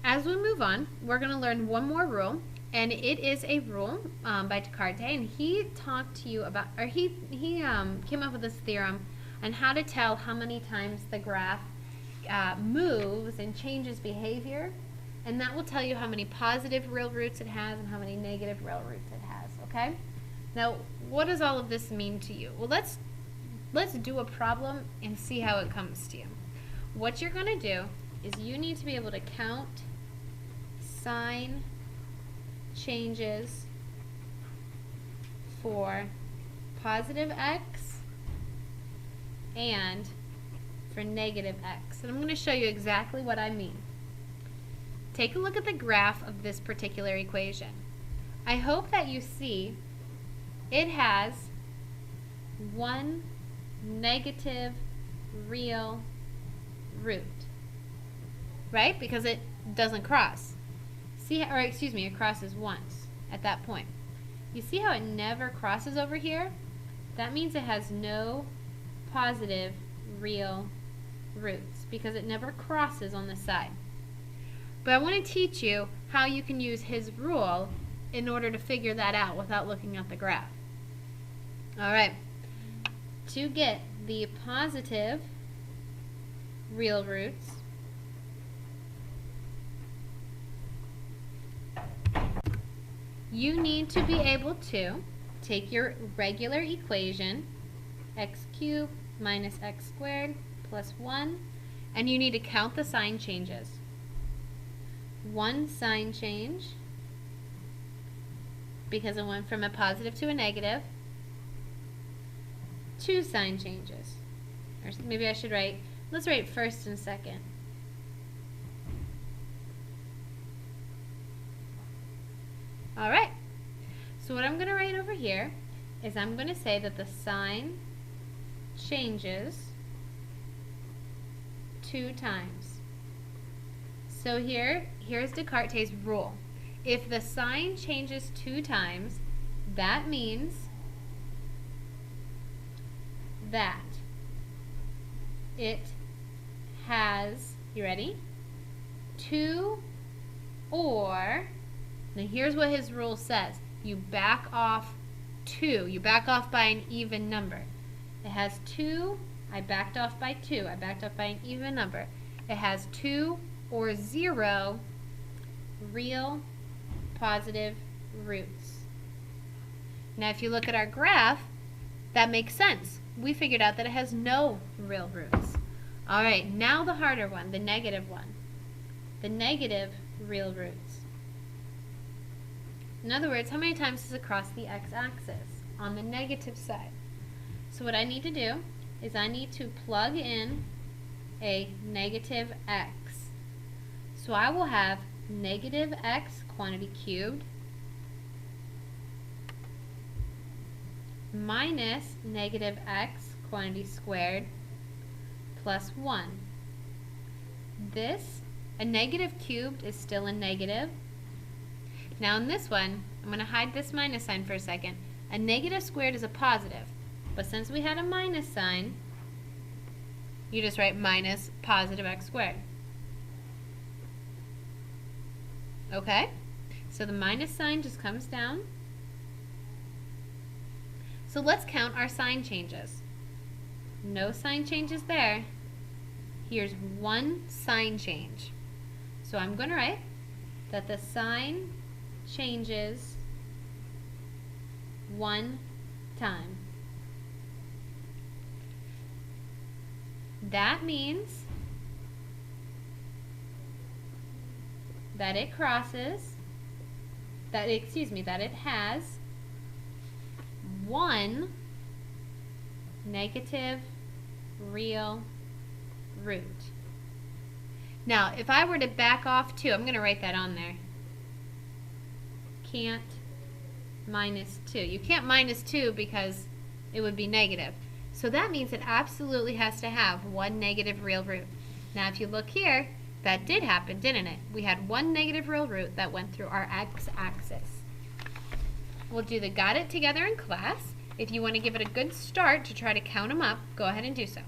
As we move on, we're going to learn one more rule, and it is a rule by Descartes, and he talked to you about, or he came up with this theorem on how to tell how many times the graph moves and changes behavior, and that will tell you how many positive real roots it has and how many negative real roots it has, okay? Now, what does all of this mean to you? Well, let's do a problem and see how it comes to you. What you're going to do is you need to be able to count sign changes for positive x and for negative x. And I'm going to show you exactly what I mean. Take a look at the graph of this particular equation. I hope that you see it has one negative real root, right? Because it doesn't cross. See, or excuse me, it crosses once at that point. You see how it never crosses over here? That means it has no positive real roots because it never crosses on the side. But I want to teach you how you can use his rule in order to figure that out without looking at the graph. Alright, to get the positive real roots, you need to be able to take your regular equation, x cubed minus x squared plus 1, and you need to count the sign changes. One sign change, because it went from a positive to a negative. Two sign changes. Or maybe I should write, let's write first and second. Alright, so what I'm going to write over here is I'm going to say that the sign changes 2 times. So here's Descartes' rule. If the sign changes 2 times, that means that it has, you ready? 2 or, now here's what his rule says. You back off 2. You back off by an even number. It has 2, I backed off by 2. I backed off by an even number. It has 2 or 0 real positive roots. Now if you look at our graph, that makes sense. We figured out that it has no real roots. Alright, now the harder one, the negative one. The negative real roots. In other words, how many times does it cross the x-axis on the negative side? So what I need to do is I need to plug in a negative x. So I will have negative x quantity cubed minus negative x quantity squared plus 1. This, a negative cubed is still a negative. Now in this one, I'm going to hide this minus sign for a second. A negative squared is a positive, but since we had a minus sign, you just write minus positive x squared. Okay? So the minus sign just comes down. So let's count our sign changes. No sign changes there. Here's one sign change. So I'm going to write that the sign changes 1 time. That means that it crosses, that it has 1 negative real root. Now, if I were to back off 2, I'm going to write that on there. Can't minus 2. You can't minus 2 because it would be negative. So that means it absolutely has to have 1 negative real root. Now, if you look here, that did happen, didn't it? We had 1 negative real root that went through our x-axis. We'll do the got it together in class. If you want to give it a good start to try to count them up, go ahead and do so.